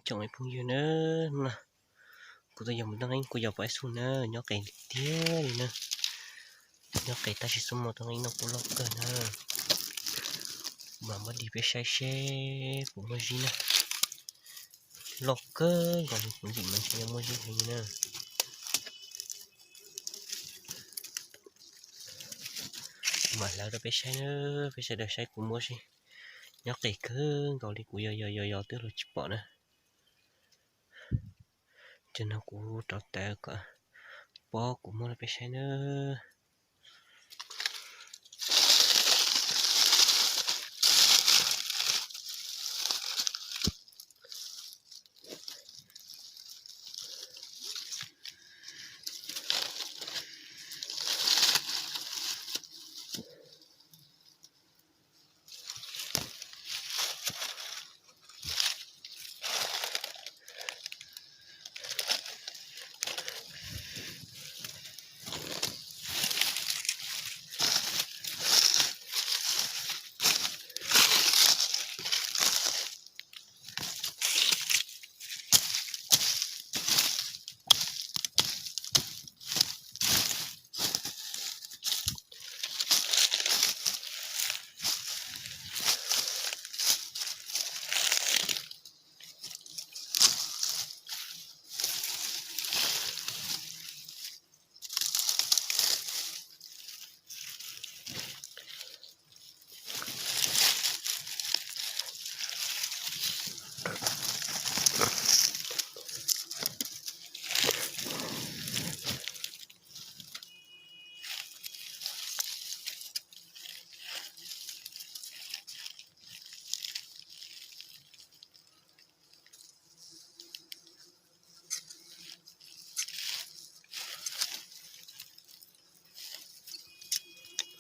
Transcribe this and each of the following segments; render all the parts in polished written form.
chồng ấy phun dưa nữa nè, cô tôi dùng tăng anh cô giờ phải xuống nữa nhóc cái tía đi nè, nhóc cái ta chỉ xuống một tăng anh nó cũng lóc cơ nè, mà mất đi về sai xe cũng mất gì nè, lóc cơ còn cũng gì mình sẽ mất gì hay nè, mà lỡ được về sai được sai cũng mất gì, nhóc cái cứ gọi đi cũng giờ tức là chụp bỏ nè, cho nó cũng trọt tệ cả, bỏ cũng mất về sai nữa.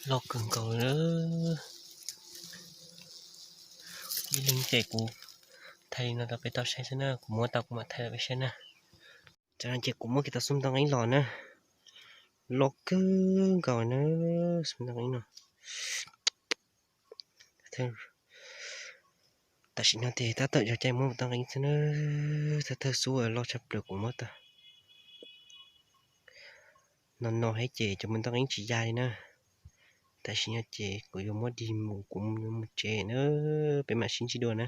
Lóc cần cầu nữa, đi lên chạy của thầy nó đã phải tao sai nữa, của mua tao cũng mà thầy phải sai nè, cho nên chạy của mua kita xuống tăng anh lò nè, lóc cứ gọi nữa xuống tăng anh nè, thầy ta chỉ nói thì ta tự cho chạy mua tăng anh thế nữa, ta xuống ở lo chập được của mất ta, nó hay chạy cho mình tăng anh chỉ dài nè. Ta chỉ nhớ chị của yêu mất đi một cũng một trẻ nữa bên mà xin chỉ đùa nè.